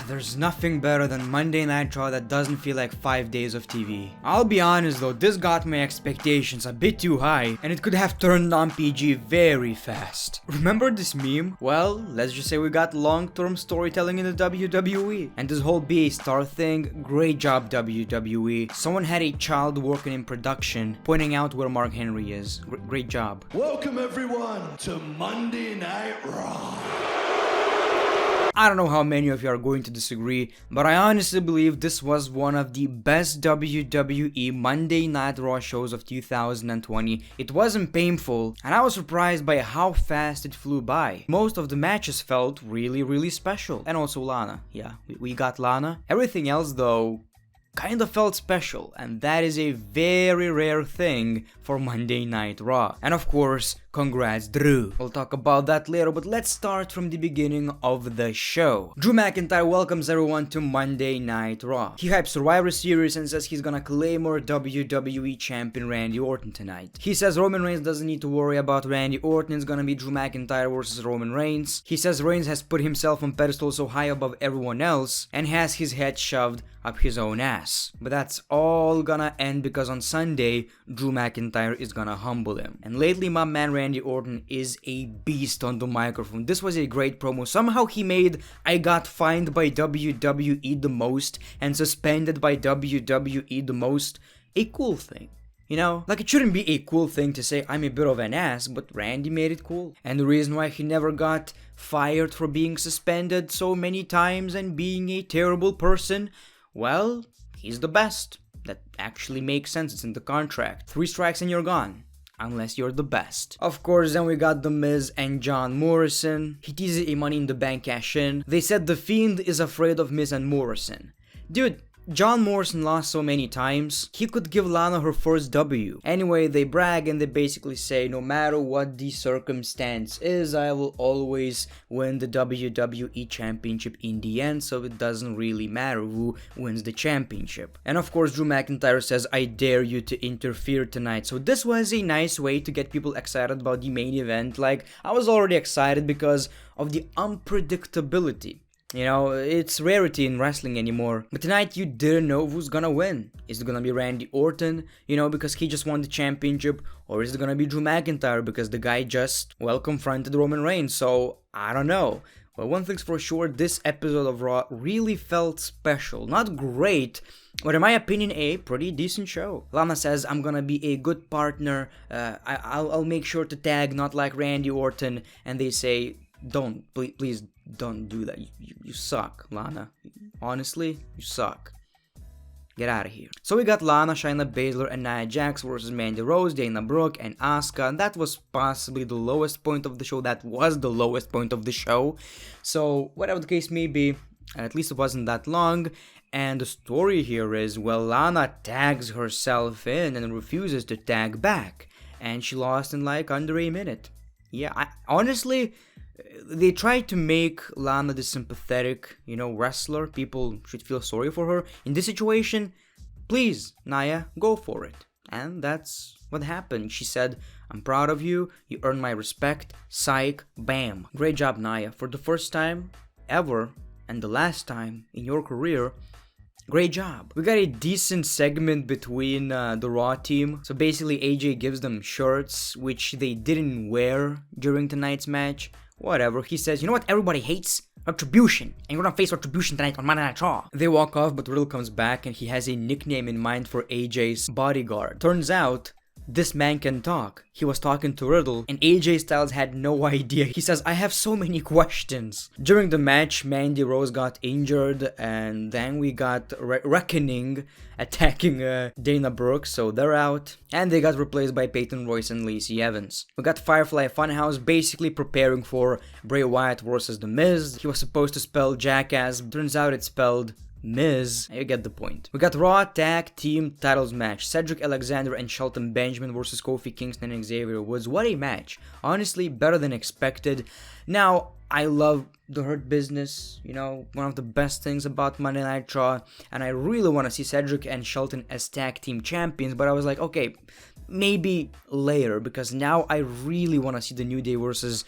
There's nothing better than Monday Night Raw that doesn't feel like 5 days of TV. I'll be honest though, this got my expectations a bit too high, and it could have turned non-PG very fast. Remember this meme? Well, let's just say we got long-term storytelling in the WWE. And this whole BA Star thing, great job WWE. Someone had a child working in production, pointing out where Mark Henry is. Great job. Welcome everyone to Monday Night Raw. I don't know how many of you are going to disagree, but I honestly believe this was one of the best WWE Monday Night Raw shows of 2020. It wasn't painful, and I was surprised by how fast it flew by. Most of the matches felt really special. And also Lana. Yeah, we got Lana. Everything else though kind of felt special, and that is a very rare thing for Monday Night Raw. And of course, congrats Drew. We'll talk about that later, but let's start from the beginning of the show. Drew McIntyre welcomes everyone to Monday Night Raw. He hypes Survivor Series and says he's gonna claim our WWE Champion Randy Orton tonight. He says Roman Reigns doesn't need to worry about Randy Orton, it's gonna be Drew McIntyre versus Roman Reigns. He says Reigns has put himself on pedestal so high above everyone else and has his head shoved up his own ass. But that's all gonna end because on Sunday, Drew McIntyre is gonna humble him. And lately my man Randy Orton is a beast on the microphone. This was a great promo. Somehow he made I got fined by WWE the most and suspended by WWE the most a cool thing. You know, like it shouldn't be a cool thing to say I'm a bit of an ass, but Randy made it cool. And the reason why he never got fired for being suspended so many times and being a terrible person, well, he's the best. That actually makes sense, it's in the contract. 3 strikes and you're gone. Unless you're the best. Of course, then we got The Miz and John Morrison. He teases a Money in the Bank cash in. They said The Fiend is afraid of Miz and Morrison. Dude, John Morrison lost so many times, he could give Lana her first W. Anyway, they brag and they basically say, no matter what the circumstance is, I will always win the WWE Championship in the end, so it doesn't really matter who wins the championship. And of course, Drew McIntyre says, I dare you to interfere tonight. So this was a nice way to get people excited about the main event. Like, I was already excited because of the unpredictability. You know, it's rarity in wrestling anymore. But tonight you didn't know who's gonna win. Is it gonna be Randy Orton, you know, because he just won the championship? Or is it gonna be Drew McIntyre because the guy just, well, confronted Roman Reigns? So, I don't know. Well, one thing's for sure, this episode of Raw really felt special. Not great, but in my opinion, a pretty decent show. Lana says, I'm gonna be a good partner. I'll make sure to tag not like Randy Orton. And they say, please don't do that. You suck, Lana. Honestly, you suck. Get out of here. So we got Lana, Shayna Baszler, and Nia Jax versus Mandy Rose, Dana Brooke, and Asuka. And that was possibly the lowest point of the show. That was the lowest point of the show. So whatever the case may be, at least it wasn't that long. And the story here is, well, Lana tags herself in and refuses to tag back. And she lost in like under a minute. Yeah, honestly, they tried to make Lana the sympathetic, you know, wrestler. People should feel sorry for her. In this situation, please, Nia, go for it. And that's what happened. She said, I'm proud of you. You earned my respect. Psych. Bam. Great job, Nia. For the first time ever, and the last time in your career, great job. We got a decent segment between the Raw team. So basically, AJ gives them shirts, which they didn't wear during tonight's match. Whatever, he says, you know what everybody hates? Retribution. And you're gonna face Retribution tonight on Monday Night Raw. They walk off, but Riddle comes back and he has a nickname in mind for AJ's bodyguard. Turns out, this man can talk. He was talking to Riddle, and AJ Styles had no idea. He says, I have so many questions. During the match, Mandy Rose got injured, and then we got Reckoning attacking Dana Brooke, so they're out. And they got replaced by Peyton Royce and Lacey Evans. We got Firefly Funhouse basically preparing for Bray Wyatt versus The Miz. He was supposed to spell Jackass, turns out it's spelled Miz. You get the point. We got Raw Tag Team Titles match. Cedric Alexander and Shelton Benjamin versus Kofi Kingston and Xavier Woods. What a match. Honestly, better than expected. Now, I love the Hurt Business, you know, one of the best things about Monday Night Raw, and I really want to see Cedric and Shelton as tag team champions, but I was like, okay, maybe later, because now I really want to see the New Day versus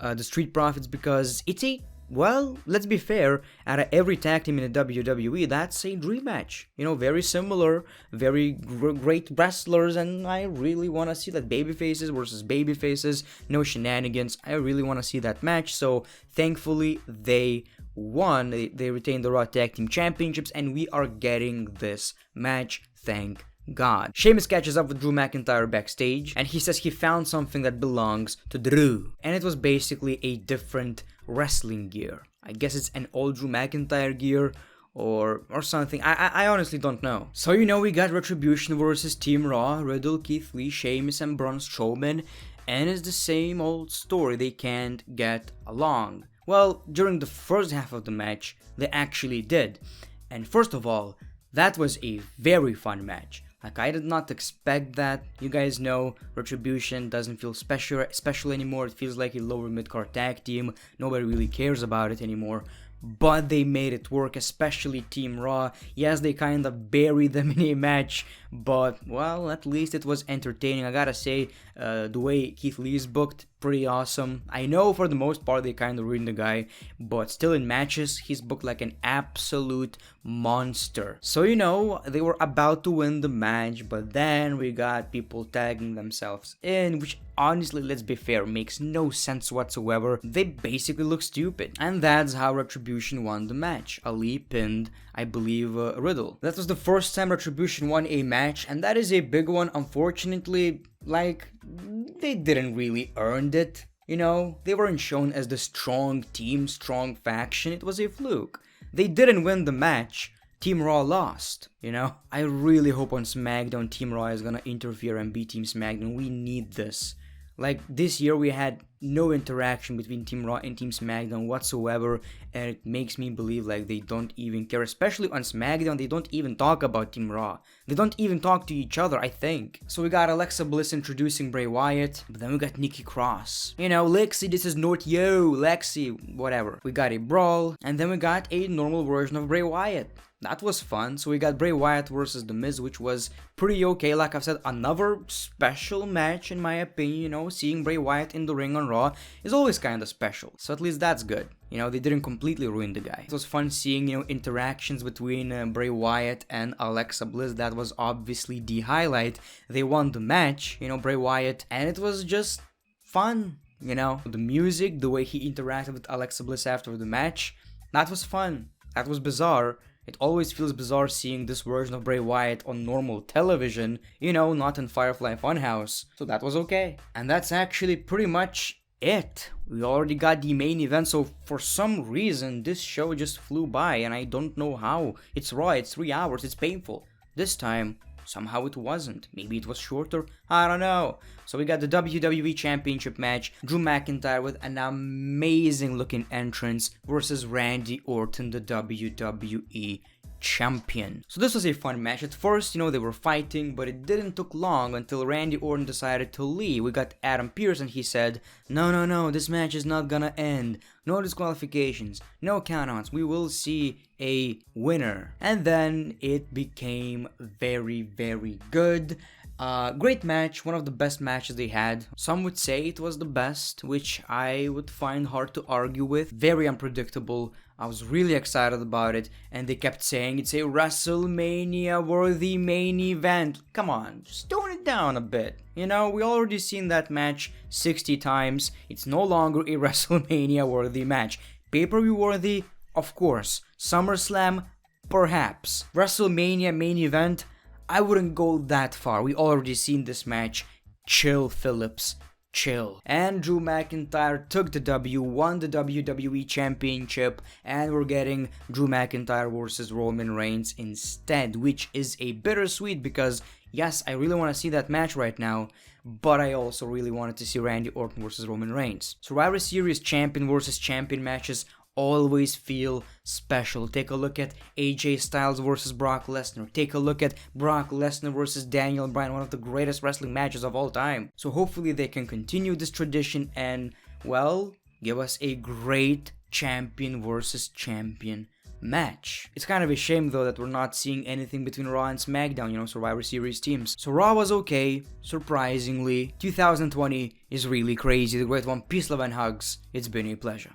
the Street Profits, because it's a well, let's be fair, out of every tag team in the WWE, that's a dream match. You know, very similar, very great wrestlers, and I really want to see that babyfaces versus babyfaces, no shenanigans. I really want to see that match, so thankfully they won. They retained the Raw Tag Team Championships, and we are getting this match, thank God. Sheamus catches up with Drew McIntyre backstage, and he says he found something that belongs to Drew. And it was basically a different wrestling gear. I guess it's an old Drew McIntyre gear or something. I honestly don't know. So, you know, we got Retribution versus Team Raw, Riddle, Keith Lee, Sheamus, and Braun Strowman. And it's the same old story. They can't get along. Well, during the first half of the match, they actually did. And first of all, that was a very fun match. Like, I did not expect that. You guys know Retribution doesn't feel special anymore. It feels like a lower mid-card tag team. Nobody really cares about it anymore. But they made it work, especially Team Raw. Yes, they kind of buried them in a match, but, well, at least it was entertaining. I gotta say, the way Keith Lee is booked, pretty awesome. I know for the most part they kind of ruined the guy, but still in matches, he's booked like an absolute monster. So, you know, they were about to win the match, but then we got people tagging themselves in, which honestly, let's be fair, makes no sense whatsoever. They basically look stupid. And that's how Retribution won the match. Ali pinned, I believe, Riddle. That was the first time Retribution won a match, and that is a big one. Unfortunately, like, they didn't really earn it. You know, they weren't shown as the strong team, strong faction. It was a fluke. They didn't win the match. Team Raw lost, you know? I really hope on SmackDown Team Raw is gonna interfere and beat Team SmackDown. We need this. Like, this year we had no interaction between Team Raw and Team SmackDown whatsoever, and it makes me believe like they don't even care. Especially on SmackDown, they don't even talk about Team Raw. They don't even talk to each other, I think. So we got Alexa Bliss introducing Bray Wyatt, but then we got Nikki Cross. You know, Lexi, this is not you, Lexi, whatever. We got a brawl, and then we got a normal version of Bray Wyatt. That was fun. So we got Bray Wyatt versus The Miz, which was pretty okay. Like I've said, another special match in my opinion. You know, seeing Bray Wyatt in the ring on Raw is always kind of special. So at least that's good. You know, they didn't completely ruin the guy. It was fun seeing, you know, interactions between Bray Wyatt and Alexa Bliss. That was obviously the highlight. They won the match, you know, Bray Wyatt, and it was just fun. You know, the music, the way he interacted with Alexa Bliss after the match, that was fun. That was bizarre. It always feels bizarre seeing this version of Bray Wyatt on normal television, you know, not in Firefly Funhouse. So that was okay. And that's actually pretty much it. We already got the main event, so for some reason this show just flew by and I don't know how. It's Raw, it's 3 hours, it's painful. This time, somehow it wasn't. Maybe it was shorter? I don't know. So we got the WWE Championship match. Drew McIntyre with an amazing looking entrance versus Randy Orton, the WWE Champion. So this was a fun match. At first, you know, they were fighting, but it didn't took long until Randy Orton decided to leave. We got Adam Pearce and he said, no, this match is not gonna end. No disqualifications, no countouts. We will see a winner. And then it became very, very good. Great match, one of the best matches they had. Some would say it was the best, which I would find hard to argue with. Very unpredictable. I was really excited about it, and they kept saying it's a WrestleMania-worthy main event. Come on, just tone it down a bit. You know, we already seen that match 60 times. It's no longer a WrestleMania-worthy match. Pay-per-view worthy? Of course. SummerSlam? Perhaps. WrestleMania main event? I wouldn't go that far. We already seen this match. Chill, Phillips. Chill. And Drew McIntyre took the W, won the WWE Championship, and we're getting Drew McIntyre versus Roman Reigns instead, which is a bittersweet because, yes, I really want to see that match right now, but I also really wanted to see Randy Orton versus Roman Reigns. Survivor Series champion versus champion matches always feel special. Take a look at AJ Styles versus Brock Lesnar. Take a look at Brock Lesnar versus Daniel Bryan, one of the greatest wrestling matches of all time. So hopefully they can continue this tradition and, well, give us a great champion versus champion match. It's kind of a shame though that we're not seeing anything between Raw and SmackDown, you know, Survivor Series teams. So Raw was okay, surprisingly. 2020 is really crazy. The great one, peace, love and hugs. It's been a pleasure.